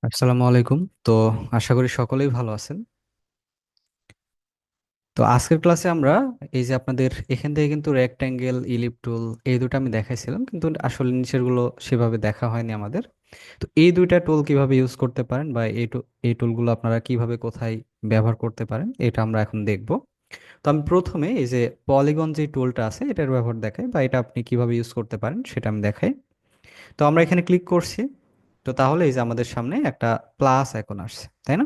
আসসালামু আলাইকুম। তো আশা করি সকলেই ভালো আছেন। তো আজকের ক্লাসে আমরা এই যে আপনাদের এখান থেকে কিন্তু রেক্ট্যাঙ্গেল, ইলিপ টুল এই দুটো আমি দেখাইছিলাম, কিন্তু আসলে নিচের গুলো সেভাবে দেখা হয়নি আমাদের। তো এই দুইটা টুল কিভাবে ইউজ করতে পারেন বা এই টুলগুলো আপনারা কিভাবে কোথায় ব্যবহার করতে পারেন এটা আমরা এখন দেখব। তো আমি প্রথমে এই যে পলিগন যে টুলটা আছে এটার ব্যবহার দেখাই বা এটা আপনি কিভাবে ইউজ করতে পারেন সেটা আমি দেখাই। তো আমরা এখানে ক্লিক করছি। তো তাহলে এই যে আমাদের সামনে একটা প্লাস আইকন আসছে, তাই না?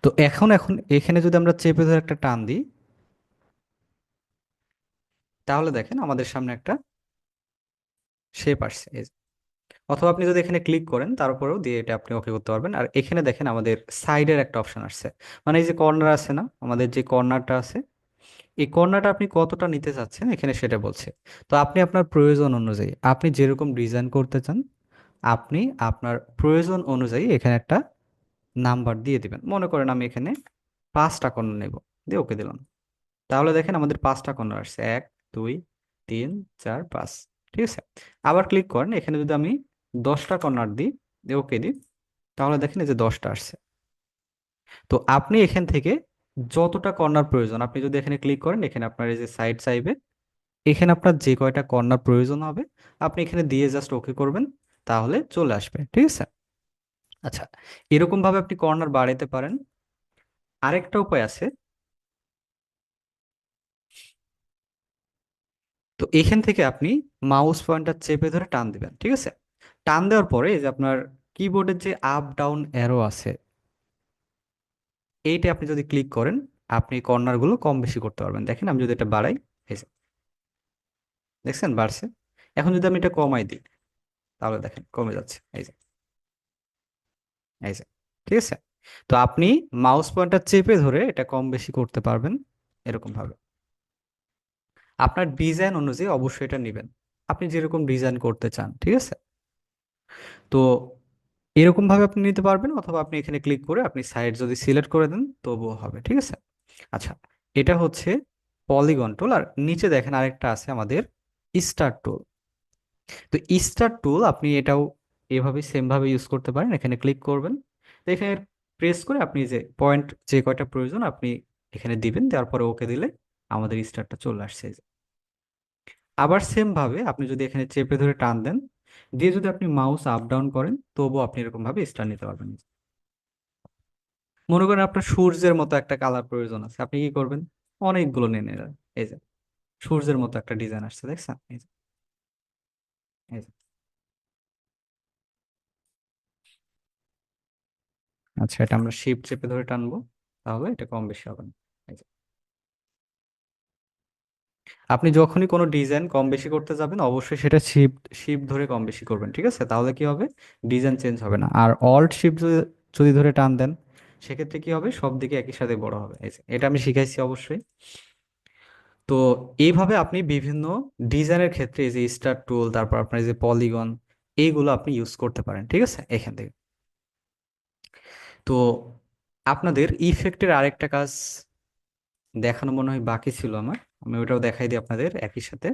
তো এখন এখানে যদি আমরা চেপে ধরে একটা টান দিই, তাহলে দেখেন আমাদের সামনে একটা শেপ আসছে এই যে। অথবা আপনি যদি এখানে ক্লিক করেন তার উপরেও দিয়ে এটা আপনি ওকে করতে পারবেন। আর এখানে দেখেন আমাদের সাইডের একটা অপশন আসছে, মানে এই যে কর্নার আছে না, আমাদের যে কর্নারটা আছে, এই কর্নারটা আপনি কতটা নিতে চাচ্ছেন এখানে সেটা বলছে। তো আপনি আপনার প্রয়োজন অনুযায়ী আপনি যেরকম ডিজাইন করতে চান, আপনি আপনার প্রয়োজন অনুযায়ী এখানে একটা নাম্বার দিয়ে দিবেন। মনে করেন আমি এখানে 5টা কর্নার নেব, দিয়ে ওকে দিলাম। তাহলে দেখেন আমাদের 5টা কর্নার আসছে, 1 2 3 4 5। ঠিক আছে। আবার ক্লিক করেন, এখানে যদি আমি 10টা কর্নার দিই, দিয়ে ওকে দিই, তাহলে দেখেন এই যে 10টা আসছে। তো আপনি এখান থেকে যতটা কর্নার প্রয়োজন, আপনি যদি এখানে ক্লিক করেন, এখানে আপনার এই যে সাইড চাইবে, এখানে আপনার যে কয়টা কর্নার প্রয়োজন হবে আপনি এখানে দিয়ে জাস্ট ওকে করবেন, তাহলে চলে আসবে। ঠিক আছে। আচ্ছা, এরকম ভাবে আপনি কর্নার বাড়াইতে পারেন। আরেকটা উপায় আছে। তো এখান থেকে আপনি মাউস পয়েন্টার চেপে ধরে টান দিবেন। ঠিক আছে। টান দেওয়ার পরে এই যে আপনার কিবোর্ডের যে আপ ডাউন অ্যারো আছে, এইটা আপনি যদি ক্লিক করেন, আপনি কর্নারগুলো কম বেশি করতে পারবেন। দেখেন আমি যদি এটা বাড়াই, এই যে দেখছেন বাড়ছে। এখন যদি আমি এটা কমাই দিই, তাহলে দেখেন কমে যাচ্ছে, এই যে এই যে। ঠিক আছে। তো আপনি মাউস পয়েন্টার চেপে ধরে এটা কম বেশি করতে পারবেন এরকম ভাবে। আপনার ডিজাইন অনুযায়ী অবশ্যই এটা নেবেন, আপনি যেরকম ডিজাইন করতে চান। ঠিক আছে। তো এরকম ভাবে আপনি নিতে পারবেন, অথবা আপনি এখানে ক্লিক করে আপনি সাইড যদি সিলেক্ট করে দেন তবুও হবে। ঠিক আছে। আচ্ছা, এটা হচ্ছে পলিগন টুল। আর নিচে দেখেন আরেকটা আছে আমাদের স্টার টুল। তো স্টার টুল আপনি এটাও এভাবে সেম ভাবে ইউজ করতে পারেন। এখানে ক্লিক করবেন, তো এখানে প্রেস করে আপনি যে পয়েন্ট যে কয়টা প্রয়োজন আপনি এখানে দিবেন, দেওয়ার পরে ওকে দিলে আমাদের স্টারটা চলে আসছে এই যে। আবার সেম ভাবে আপনি যদি এখানে চেপে ধরে টান দেন, দিয়ে যদি আপনি মাউস আপ ডাউন করেন, তবুও আপনি এরকম ভাবে স্টার নিতে পারবেন। মনে করেন আপনার সূর্যের মতো একটা কালার প্রয়োজন আছে, আপনি কি করবেন? অনেকগুলো নিয়ে নেবেন। এই যে সূর্যের মতো একটা ডিজাইন আসছে, দেখছেন? এই যে এই যে। আচ্ছা, এটা আমরা শিফট চেপে ধরে টানবো, তাহলে এটা কম বেশি হবে না। এই যে। আপনি যখনই কোনো ডিজাইন কম বেশি করতে যাবেন অবশ্যই সেটা শিফট শিফট ধরে কম বেশি করবেন। ঠিক আছে, তাহলে কি হবে? ডিজাইন চেঞ্জ হবে না। আর অল্ট শিফট যদি যদি ধরে টান দেন, সেক্ষেত্রে কি হবে? সব দিকে একই সাথে বড় হবে। এই যে এটা আমি শিখাইছি অবশ্যই। তো এইভাবে আপনি বিভিন্ন ডিজাইনের ক্ষেত্রে এই যে স্টার টুল, তারপর আপনার এই যে পলিগন, এইগুলো আপনি ইউজ করতে পারেন। ঠিক আছে, এখান থেকে। তো আপনাদের ইফেক্টের আরেকটা কাজ দেখানো মনে হয় বাকি ছিল আমার, আমি ওটাও দেখাই দিই আপনাদের একই সাথে।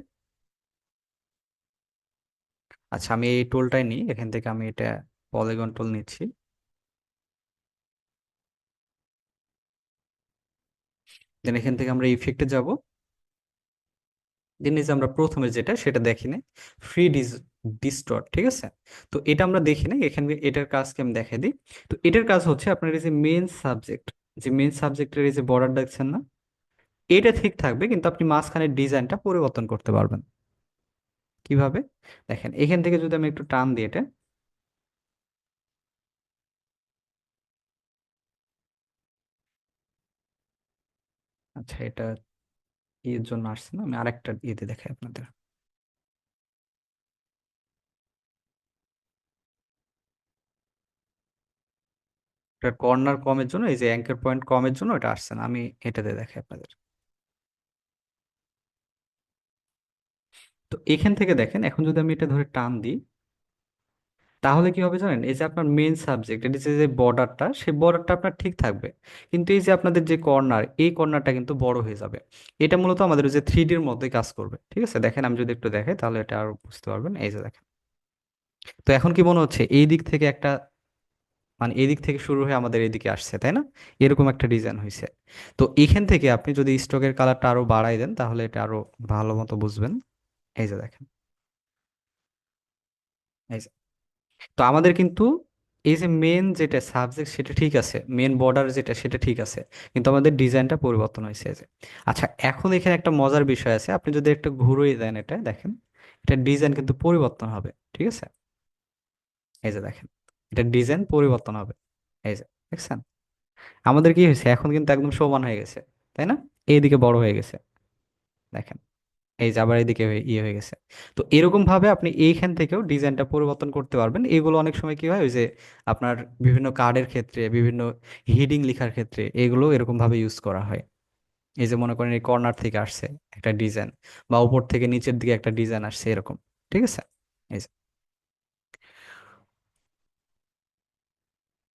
আচ্ছা, আমি এই টুলটাই নিই, এখান থেকে আমি এটা পলিগন টুল নিচ্ছি। দেন এখান থেকে আমরা ইফেক্টে যাব। দেন এই যে আমরা প্রথমে যেটা সেটা দেখি না, ফ্রি ডিস্টর্ট। ঠিক আছে। তো এটা আমরা দেখি না, এখানে এটার কাজকে আমি দেখাই দিই। তো এটার কাজ হচ্ছে আপনার এই যে মেন সাবজেক্ট, যে মেন সাবজেক্টের এই যে বর্ডার দেখছেন না, এটা ঠিক থাকবে, কিন্তু আপনি মাঝখানের ডিজাইনটা পরিবর্তন করতে পারবেন। কিভাবে? দেখেন এখান থেকে যদি আমি একটু টান দিই এটা, আচ্ছা এটা এর জন্য আসছে না, আমি আরেকটা ইয়েতে দেখাই আপনাদের। এটা কর্নার কমের জন্য, এই যে অ্যাঙ্কার পয়েন্ট কমের জন্য এটা আসছে না, আমি এটাতে দেখাই আপনাদের। তো এখান থেকে দেখেন এখন যদি আমি এটা ধরে টান দিই, তাহলে কি হবে জানেন? এই যে আপনার মেইন সাবজেক্ট এর যে বর্ডারটা, সেই বর্ডারটা আপনার ঠিক থাকবে, কিন্তু এই যে আপনাদের যে কর্নার, এই কর্নারটা কিন্তু বড় হয়ে যাবে। এটা মূলত আমাদের ওই যে 3D-র মধ্যে কাজ করবে। ঠিক আছে, দেখেন আমি যদি একটু দেখাই তাহলে এটা আরো বুঝতে পারবেন। এই যে দেখেন, তো এখন কি মনে হচ্ছে এই দিক থেকে একটা মানে এদিক থেকে শুরু হয়ে আমাদের এদিকে আসছে, তাই না? এরকম একটা ডিজাইন হয়েছে। তো এখান থেকে আপনি যদি স্ট্রোকের কালারটা আরো বাড়াই দেন তাহলে এটা আরো ভালো মতো বুঝবেন। এই যে দেখেন, এই যে। তো আমাদের কিন্তু এই যে মেন যেটা সাবজেক্ট সেটা ঠিক আছে, মেন বর্ডার যেটা সেটা ঠিক আছে, কিন্তু আমাদের ডিজাইনটা পরিবর্তন হয়েছে এই যে। আচ্ছা, এখন এখানে একটা মজার বিষয় আছে, আপনি যদি একটা ঘুরিয়ে দেন এটা দেখেন, এটা ডিজাইন কিন্তু পরিবর্তন হবে, ঠিক আছে? এই যে দেখেন, এটা ডিজাইন পরিবর্তন হবে। এই যে দেখছেন, আমাদের কি হয়েছে, এখন কিন্তু একদম সমান হয়ে গেছে, তাই না? এইদিকে বড় হয়ে গেছে, দেখেন। এই যে আবার এদিকে ইয়ে হয়ে গেছে। তো এরকম ভাবে আপনি এইখান থেকেও ডিজাইনটা পরিবর্তন করতে পারবেন। এগুলো অনেক সময় কি হয়, ওই যে আপনার বিভিন্ন কার্ডের ক্ষেত্রে, বিভিন্ন হিডিং লেখার ক্ষেত্রে এগুলো এরকম ভাবে ইউজ করা হয়। এই যে মনে করেন এই কর্নার থেকে আসছে একটা ডিজাইন, বা উপর থেকে নিচের দিকে একটা ডিজাইন আসছে এরকম, ঠিক আছে? এই যে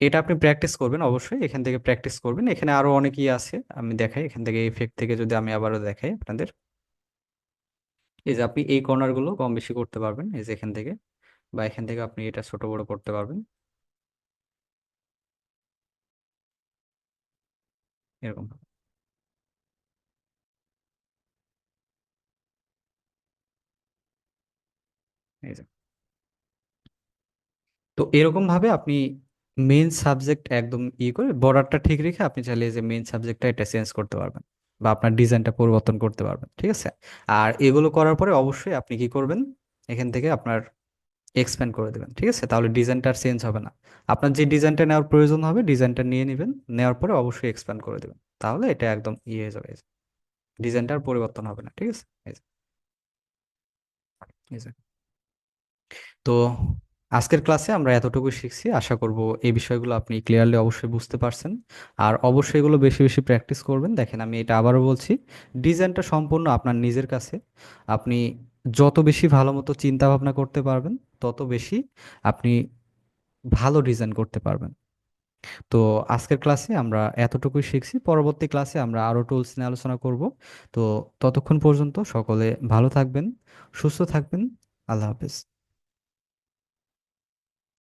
এটা আপনি প্র্যাকটিস করবেন অবশ্যই, এখান থেকে প্র্যাকটিস করবেন। এখানে আরো অনেকই আছে, আমি দেখাই এখান থেকে, ইফেক্ট থেকে যদি আমি আবারও দেখাই আপনাদের। এই যে আপনি এই কর্নার গুলো কম বেশি করতে পারবেন, এই যে এখান থেকে, বা এখান থেকে আপনি এটা ছোট বড় করতে পারবেন এরকম ভাবে। এই যে, তো এরকম ভাবে আপনি মেইন সাবজেক্ট একদম করে বর্ডারটা ঠিক রেখে আপনি চাইলে এই যে মেইন সাবজেক্টটা এটা চেঞ্জ করতে পারবেন, বা আপনার ডিজাইনটা পরিবর্তন করতে পারবেন, ঠিক আছে? আর এগুলো করার পরে অবশ্যই আপনি কি করবেন, এখান থেকে আপনার এক্সপ্যান্ড করে দেবেন, ঠিক আছে? তাহলে ডিজাইনটা আর চেঞ্জ হবে না। আপনার যে ডিজাইনটা নেওয়ার প্রয়োজন হবে ডিজাইনটা নিয়ে নেবেন, নেওয়ার পরে অবশ্যই এক্সপ্যান্ড করে দেবেন, তাহলে এটা একদম হয়ে যাবে, ডিজাইনটা আর পরিবর্তন হবে না, ঠিক আছে? এই যে, এই যে। তো আজকের ক্লাসে আমরা এতটুকু শিখছি, আশা করব এই বিষয়গুলো আপনি ক্লিয়ারলি অবশ্যই বুঝতে পারছেন। আর অবশ্যই এগুলো বেশি বেশি প্র্যাকটিস করবেন। দেখেন আমি এটা আবারও বলছি, ডিজাইনটা সম্পূর্ণ আপনার নিজের কাছে। আপনি যত বেশি ভালো মতো চিন্তা ভাবনা করতে পারবেন, তত বেশি আপনি ভালো ডিজাইন করতে পারবেন। তো আজকের ক্লাসে আমরা এতটুকুই শিখছি, পরবর্তী ক্লাসে আমরা আরো টুলস নিয়ে আলোচনা করব। তো ততক্ষণ পর্যন্ত সকলে ভালো থাকবেন, সুস্থ থাকবেন। আল্লাহ হাফেজ।